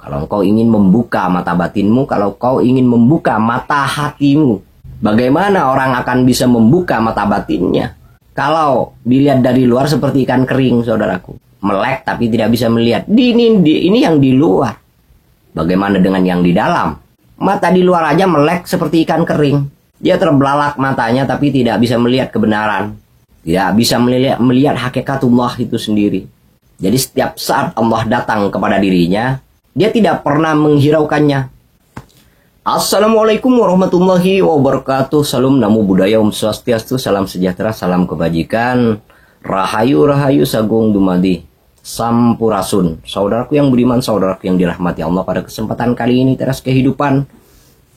Kalau engkau ingin membuka mata batinmu, kalau kau ingin membuka mata hatimu, bagaimana orang akan bisa membuka mata batinnya? Kalau dilihat dari luar seperti ikan kering, saudaraku. Melek tapi tidak bisa melihat. Ini yang di luar. Bagaimana dengan yang di dalam? Mata di luar aja melek seperti ikan kering. Dia terbelalak matanya tapi tidak bisa melihat kebenaran. Tidak bisa melihat hakikatullah itu sendiri. Jadi setiap saat Allah datang kepada dirinya, dia tidak pernah menghiraukannya. Assalamualaikum warahmatullahi wabarakatuh. Salam namo buddhaya, om swastiastu, salam sejahtera, salam kebajikan. Rahayu rahayu sagung dumadi sampurasun. Saudaraku yang budiman, saudaraku yang dirahmati Allah, pada kesempatan kali ini Teras Kehidupan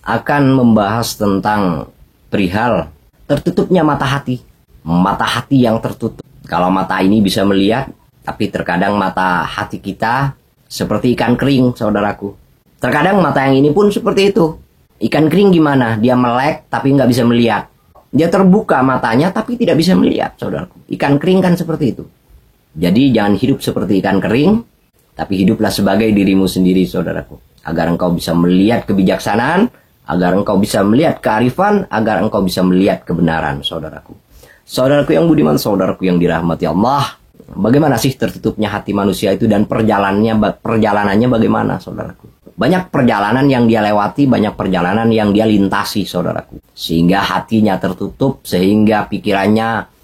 akan membahas tentang perihal tertutupnya mata hati. Mata hati yang tertutup. Kalau mata ini bisa melihat, tapi terkadang mata hati kita seperti ikan kering, saudaraku. Terkadang mata yang ini pun seperti itu. Ikan kering gimana? Dia melek tapi nggak bisa melihat. Dia terbuka matanya tapi tidak bisa melihat, saudaraku. Ikan kering kan seperti itu. Jadi jangan hidup seperti ikan kering, tapi hiduplah sebagai dirimu sendiri, saudaraku. Agar engkau bisa melihat kebijaksanaan, agar engkau bisa melihat kearifan, agar engkau bisa melihat kebenaran, saudaraku. Saudaraku yang budiman, saudaraku yang dirahmati Allah. Bagaimana sih tertutupnya hati manusia itu dan perjalanannya bagaimana, saudaraku? Banyak perjalanan yang dia lewati, banyak perjalanan yang dia lintasi, saudaraku. Sehingga hatinya tertutup, sehingga pikirannya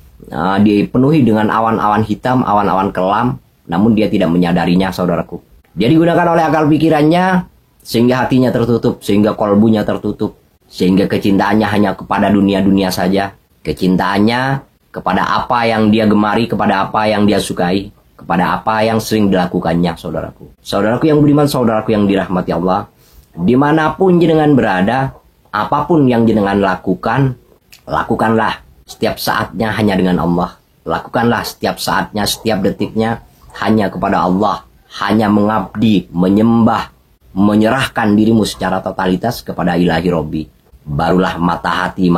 dipenuhi dengan awan-awan hitam, awan-awan kelam, namun dia tidak menyadarinya, saudaraku. Dia digunakan oleh akal pikirannya, sehingga hatinya tertutup, sehingga kolbunya tertutup, sehingga kecintaannya hanya kepada dunia-dunia saja. Kecintaannya kepada apa yang dia gemari, kepada apa yang dia sukai, kepada apa yang sering dilakukannya, saudaraku. Saudaraku yang budiman, saudaraku yang dirahmati Allah, dimanapun jenengan berada, apapun yang jenengan lakukan, lakukanlah setiap saatnya hanya dengan Allah. Lakukanlah setiap saatnya, setiap detiknya hanya kepada Allah. Hanya mengabdi, menyembah, menyerahkan dirimu secara totalitas kepada ilahi Robbi. Barulah mata hati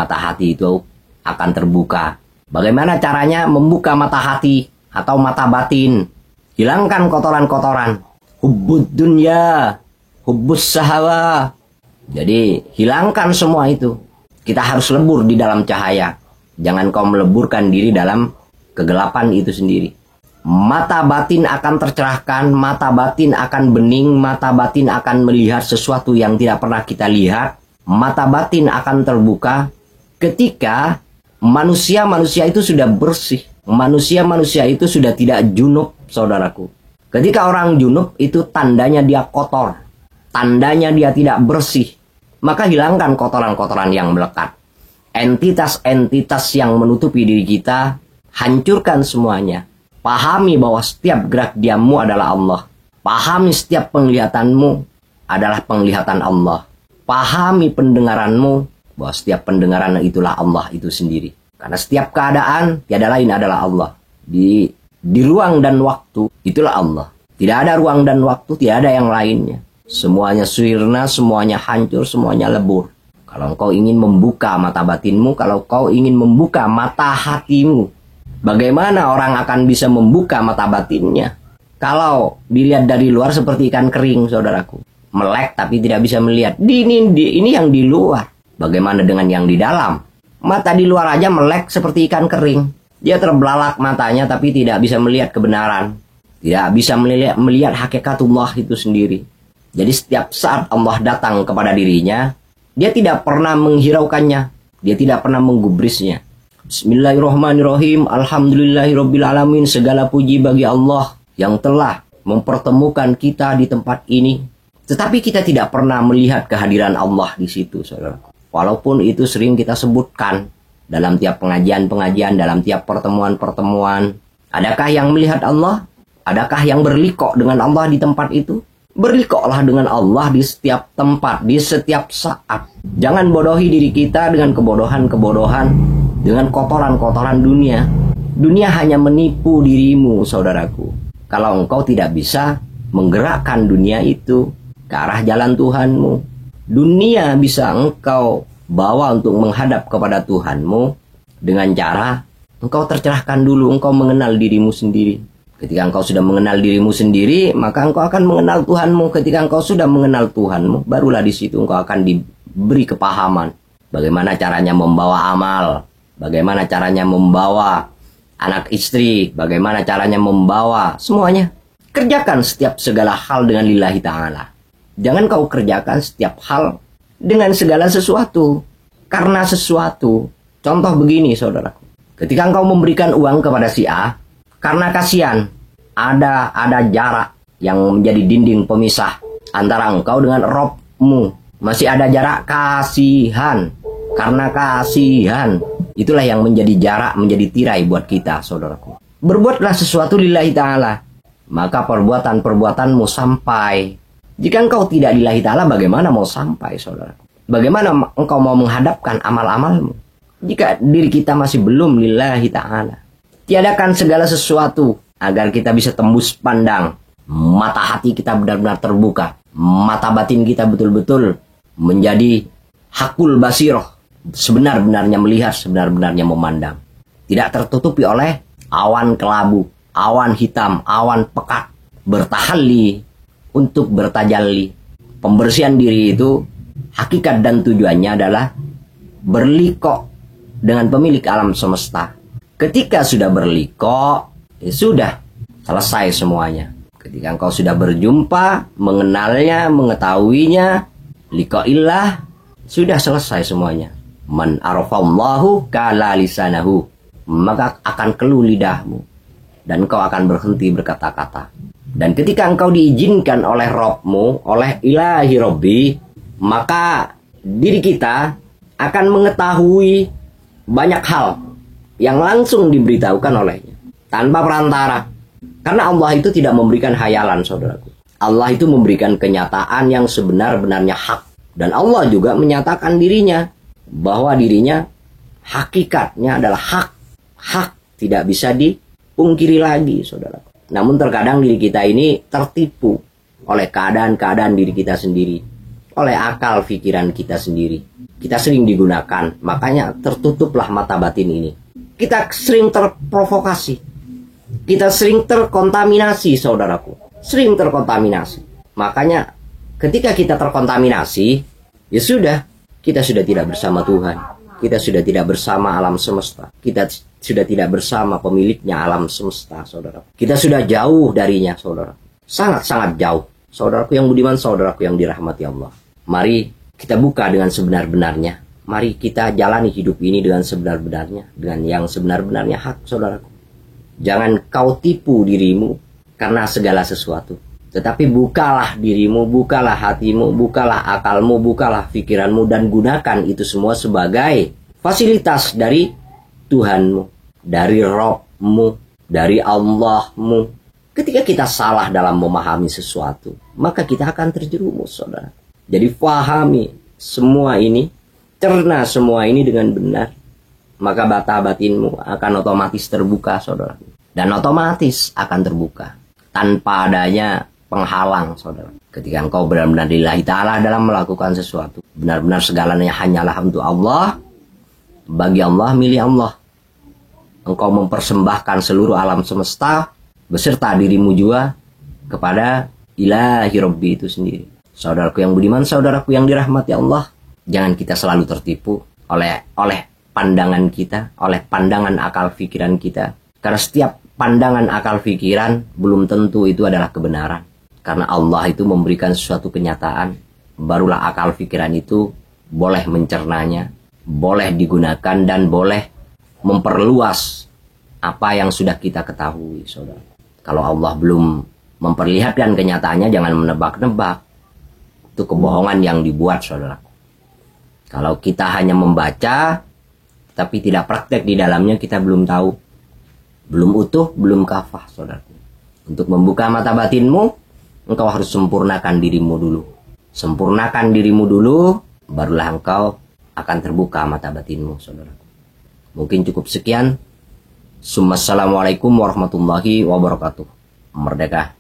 itu akan terbuka. Bagaimana caranya membuka mata hati atau mata batin? Hilangkan kotoran-kotoran. Hubbud dunya, hubbus sahawa. Jadi hilangkan semua itu. Kita harus lebur di dalam cahaya. Jangan kau meleburkan diri dalam kegelapan itu sendiri. Mata batin akan tercerahkan, mata batin akan bening, mata batin akan melihat sesuatu yang tidak pernah kita lihat. Mata batin akan terbuka ketika manusia-manusia itu sudah bersih. Manusia-manusia itu sudah tidak junub, saudaraku. Ketika orang junub itu tandanya dia kotor. Tandanya dia tidak bersih. Maka hilangkan kotoran-kotoran yang melekat. Entitas-entitas yang menutupi diri kita, hancurkan semuanya. Pahami bahwa setiap gerak diammu adalah Allah. Pahami setiap penglihatanmu adalah penglihatan Allah. Pahami pendengaranmu bahwa setiap pendengaran itulah Allah itu sendiri. Karena setiap keadaan tiada lain adalah Allah. Di ruang dan waktu itulah Allah. Tidak ada ruang dan waktu, tidak ada yang lainnya. Semuanya sirna, semuanya hancur, semuanya lebur. Kalau engkau ingin membuka mata batinmu, kalau kau ingin membuka mata hatimu, bagaimana orang akan bisa membuka mata batinnya? Kalau dilihat dari luar seperti ikan kering, saudaraku. Melek tapi tidak bisa melihat. Ini yang di luar. Bagaimana dengan yang di dalam? Mata di luar aja melek seperti ikan kering. Dia terbelalak matanya tapi tidak bisa melihat kebenaran. Tidak bisa melihat hakikatullah itu sendiri. Jadi setiap saat Allah datang kepada dirinya, dia tidak pernah menghiraukannya. Dia tidak pernah menggubrisnya. Bismillahirrahmanirrahim. Alhamdulillahirrabbilalamin. Segala puji bagi Allah yang telah mempertemukan kita di tempat ini. Tetapi kita tidak pernah melihat kehadiran Allah di situ, saudara. Walaupun itu sering kita sebutkan dalam tiap pengajian-pengajian, dalam tiap pertemuan-pertemuan. Adakah yang melihat Allah? Adakah yang berlikok dengan Allah di tempat itu? Berlikoklah dengan Allah di setiap tempat, di setiap saat. Jangan bodohi diri kita dengan kebodohan-kebodohan, dengan kotoran-kotoran dunia. Dunia hanya menipu dirimu, saudaraku. Kalau engkau tidak bisa menggerakkan dunia itu ke arah jalan Tuhanmu, dunia bisa engkau bawa untuk menghadap kepada Tuhanmu dengan cara engkau tercerahkan dulu, engkau mengenal dirimu sendiri. Ketika engkau sudah mengenal dirimu sendiri, maka engkau akan mengenal Tuhanmu. Ketika engkau sudah mengenal Tuhanmu, barulah di situ engkau akan diberi kepahaman. Bagaimana caranya membawa amal, bagaimana caranya membawa anak istri, bagaimana caranya membawa semuanya. Kerjakan setiap segala hal dengan lillahi ta'ala. Jangan kau kerjakan setiap hal dengan segala sesuatu. Karena sesuatu, contoh begini saudaraku. Ketika engkau memberikan uang kepada si A, karena kasihan, ada jarak yang menjadi dinding pemisah antara engkau dengan Robmu. Masih ada jarak kasihan. Karena kasihan, itulah yang menjadi jarak, menjadi tirai buat kita, saudaraku. Berbuatlah sesuatu lillahi ta'ala, maka perbuatan-perbuatanmu sampai. Jika engkau tidak lillahi ta'ala, bagaimana mau sampai, saudaraku? Bagaimana engkau mau menghadapkan amal-amalmu jika diri kita masih belum lillahi ta'ala? Tiadakan segala sesuatu agar kita bisa tembus pandang. Mata hati kita benar-benar terbuka. Mata batin kita betul-betul menjadi hakul basiroh. Sebenar-benarnya melihat, sebenar-benarnya memandang. Tidak tertutupi oleh awan kelabu, awan hitam, awan pekat. Bertahalli untuk bertajalli. Pembersihan diri itu, hakikat dan tujuannya adalah berliko dengan pemilik alam semesta. Ketika sudah berliko, ya sudah selesai semuanya. Ketika engkau sudah berjumpa, mengenalnya, mengetahuinya, liqa'illah, sudah selesai semuanya. Man arafallahu kala lisanahu, maka akan keluh lidahmu dan engkau akan berhenti berkata-kata. Dan ketika engkau diizinkan oleh Robmu, oleh ilahi Robbi, maka diri kita akan mengetahui banyak hal yang langsung diberitahukan olehnya tanpa perantara. Karena Allah itu tidak memberikan hayalan, saudaraku. Allah itu memberikan kenyataan yang sebenar-benarnya hak. Dan Allah juga menyatakan dirinya bahwa dirinya hakikatnya adalah hak. Hak tidak bisa dipungkiri lagi, saudaraku. Namun terkadang diri kita ini tertipu oleh keadaan-keadaan diri kita sendiri, oleh akal pikiran kita sendiri. Kita sering digunakan, makanya tertutuplah mata batin ini. Kita sering terprovokasi, kita sering terkontaminasi, saudaraku. Sering terkontaminasi. Makanya ketika kita terkontaminasi, ya sudah, kita sudah tidak bersama Tuhan. Kita sudah tidak bersama alam semesta. Kita sudah tidak bersama pemiliknya alam semesta, saudara. Kita sudah jauh darinya, saudara. Sangat-sangat jauh. Saudaraku yang budiman, saudaraku yang dirahmati Allah. Mari kita buka dengan sebenar-benarnya. Mari kita jalani hidup ini dengan sebenar-benarnya. Dengan yang sebenar-benarnya hak, saudaraku. Jangan kau tipu dirimu karena segala sesuatu. Tetapi bukalah dirimu, bukalah hatimu, bukalah akalmu, bukalah pikiranmu. Dan gunakan itu semua sebagai fasilitas dari Tuhanmu, dari Rabbmu, dari Allahmu. Ketika kita salah dalam memahami sesuatu, maka kita akan terjerumus, saudara. Jadi fahami semua ini, cerna semua ini dengan benar. Maka bata batinmu akan otomatis terbuka, saudara. Dan otomatis akan terbuka. Tanpa adanya penghalang, saudara. Ketika engkau benar-benar lillahi ta'ala dalam melakukan sesuatu. Benar-benar segalanya hanyalah untuk Allah. Bagi Allah, milik Allah. Engkau mempersembahkan seluruh alam semesta beserta dirimu juga kepada ilahi Rabbi itu sendiri. Saudaraku yang budiman, saudaraku yang dirahmati Allah. Jangan kita selalu tertipu oleh pandangan kita, oleh pandangan akal pikiran kita. Karena setiap pandangan akal pikiran belum tentu itu adalah kebenaran. Karena Allah itu memberikan suatu kenyataan, barulah akal pikiran itu boleh mencernanya, boleh digunakan dan boleh memperluas apa yang sudah kita ketahui, saudara. Kalau Allah belum memperlihatkan kenyataannya, jangan menebak-nebak. Itu kebohongan yang dibuat, saudara. Kalau kita hanya membaca, tapi tidak praktek di dalamnya, kita belum tahu. Belum utuh, belum kafah, saudara. Untuk membuka mata batinmu, engkau harus sempurnakan dirimu dulu. Sempurnakan dirimu dulu, barulah engkau akan terbuka mata batinmu, saudara. Mungkin cukup sekian. Assalamualaikum warahmatullahi wabarakatuh. Merdeka.